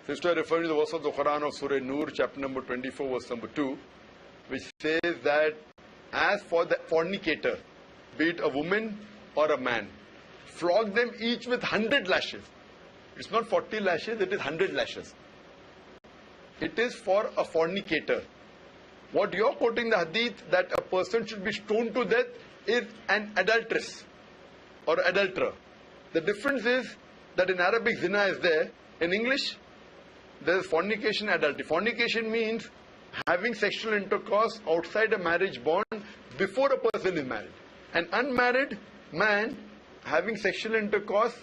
Sister referring to the verse of the Quran of Surah Nur, chapter number 24, verse number 2, which says that as for the fornicator, be it a woman or a man, flog them each with 100 lashes. It's not 40 lashes, it is 100 lashes. It is for a fornicator. What you're quoting the hadith that a person should be stoned to death is an adulteress or adulterer. The difference is that in Arabic zina is there. In English, there is fornication, adultery. Fornication means having sexual intercourse outside a marriage bond before a person is married. An unmarried man having sexual intercourse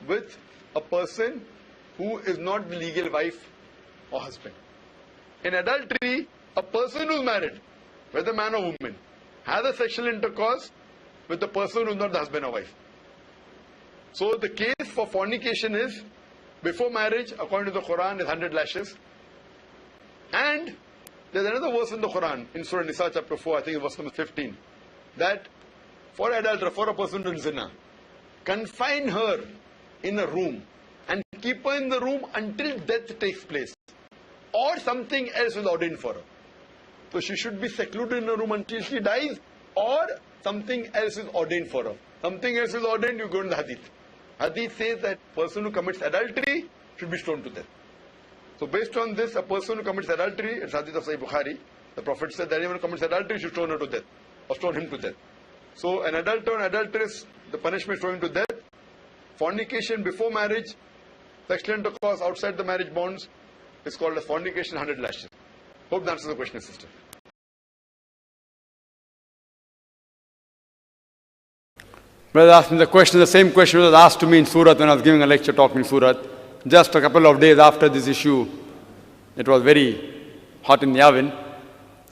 with a person who is not the legal wife or husband. In adultery, a person who is married, whether man or woman, has a sexual intercourse with a person who is not the husband or wife. So the case for fornication is, before marriage, according to the Quran, is 100 lashes. And there's another verse in the Quran, in Surah Nisa chapter 4, I think verse number 15, that for adulterer, for a person doing zina, confine her in a room and keep her in the room until death takes place, or something else is ordained for her. So she should be secluded in a room until she dies, or something else is ordained for her. Something else is ordained, you go in the hadith. Hadith says that person who commits adultery should be stoned to death. So based on this, a person who commits adultery, it's hadith of Sahih Bukhari, the Prophet said that anyone who commits adultery should stone her to death, or stone him to death. So an adulterer and adulteress, the punishment is stoned to death. Fornication before marriage, sexual intercourse outside the marriage bonds, is called as fornication, 100 lashes. Hope that answers the question, sister. Brother asked me the question, the same question was asked to me in Surat when I was giving a lecture talk in Surat. Just a couple of days after this issue, it was very hot in the oven.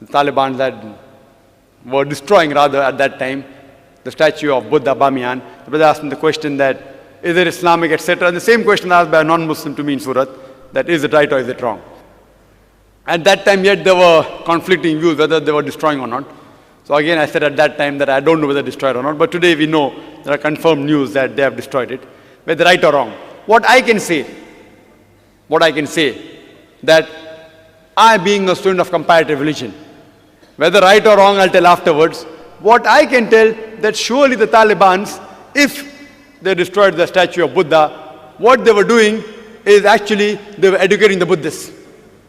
The Taliban that were destroying rather at that time the statue of Buddha Bamiyan. The brother asked me the question that, is it Islamic, etc. And the same question asked by a non-Muslim to me in Surat, that is it right or is it wrong? At that time yet there were conflicting views whether they were destroying or not. So again I said at that time that I don't know whether destroyed or not, but today we know there are confirmed news that they have destroyed it. Whether right or wrong. What I can say, that I being a student of comparative religion, whether right or wrong I'll tell afterwards, what I can tell that surely the Talibans, if they destroyed the statue of Buddha, what they were doing is actually they were educating the Buddhists.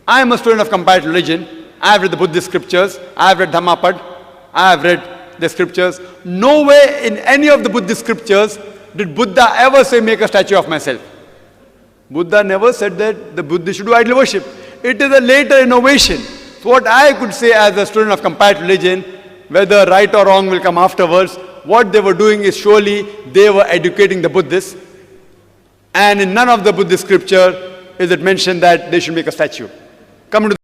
I am a student of comparative religion. I have read the Buddhist scriptures. I have read Dhammapad. I have read the scriptures. Nowhere in any of the Buddhist scriptures did Buddha ever say, make a statue of myself. Buddha never said that the Buddhists should do idol worship. It is a later innovation. So what I could say as a student of comparative religion, whether right or wrong will come afterwards, what they were doing is surely they were educating the Buddhists. And in none of the Buddhist scripture is it mentioned that they should make a statue. Coming to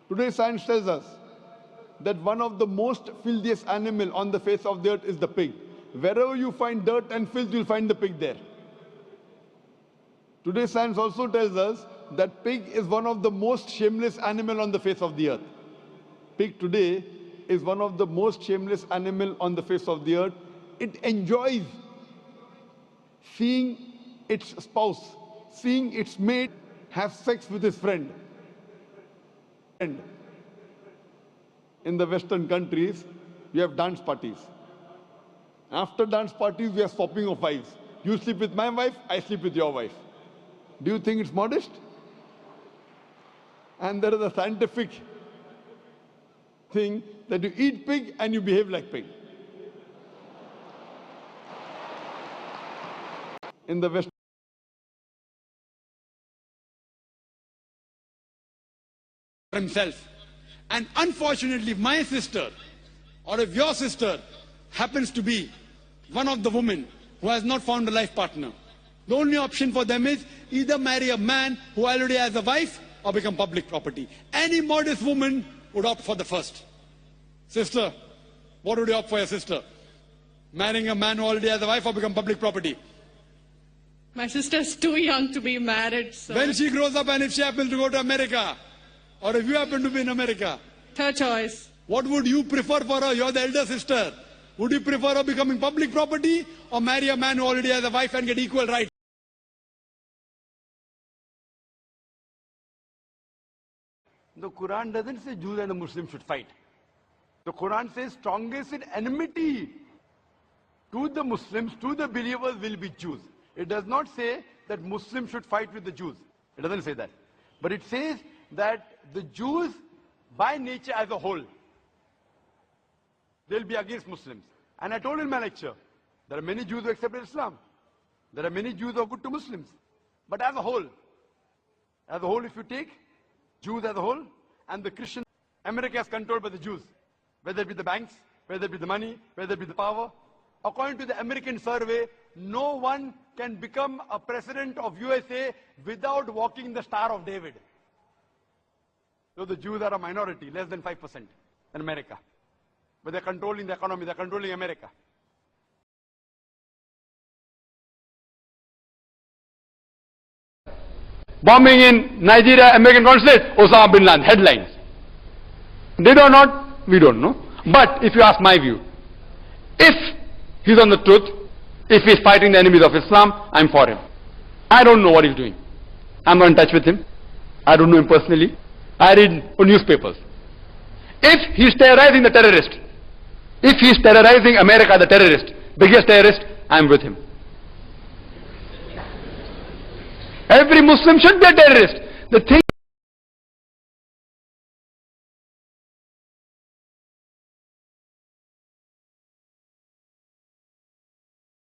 today science tells us that one of the most filthiest animal on the face of the earth is the pig. Wherever you find dirt and filth, you'll find the pig there. Today science also tells us that pig is one of the most shameless animal on the face of the earth. Pig today is one of the most shameless animal on the face of the earth. It enjoys seeing its spouse, seeing its mate have sex with his friend. And in the Western countries, we have dance parties. After dance parties, we are swapping of wives. You sleep with my wife, I sleep with your wife. Do you think it's modest? And there is a scientific thing that you eat pig and you behave like pig. In the West, himself. And unfortunately, if my sister or if your sister happens to be one of the women who has not found a life partner, the only option for them is either marry a man who already has a wife or become public property. Any modest woman would opt for the first. Sister, what would you opt for your sister? Marrying a man who already has a wife or become public property? My sister's too young to be married, sir. When she grows up and if she happens to go to America, or if you happen to be in America, Third choice. what would you prefer for her? You're the elder sister. Would you prefer her becoming public property or marry a man who already has a wife and get equal rights? The Quran doesn't say Jews and the Muslims should fight. The Quran says strongest in enmity to the Muslims, to the believers will be Jews. It does not say that Muslims should fight with the Jews. It doesn't say that. But it says that the Jews by nature as a whole, they'll be against Muslims. And I told in my lecture, there are many Jews who accepted Islam. There are many Jews who are good to Muslims. But as a whole if you take Jews as a whole and the Christian, America is controlled by the Jews. Whether it be the banks, whether it be the money, whether it be the power. According to the American survey, no one can become a president of USA without walking the Star of David. So the Jews are a minority, less than 5% in America. But they're controlling the economy, they're controlling America. Bombing in Nigeria, American consulate, Osama bin Laden, headlines. Did or not, we don't know. But if you ask my view, if he's on the truth, if he's fighting the enemies of Islam, I'm for him. I don't know what he's doing. I'm not in touch with him. I don't know him personally. I read newspapers. If he's terrorizing the terrorist, if he's terrorizing America, the terrorist, biggest terrorist, I'm with him. Every Muslim should be a terrorist. The thing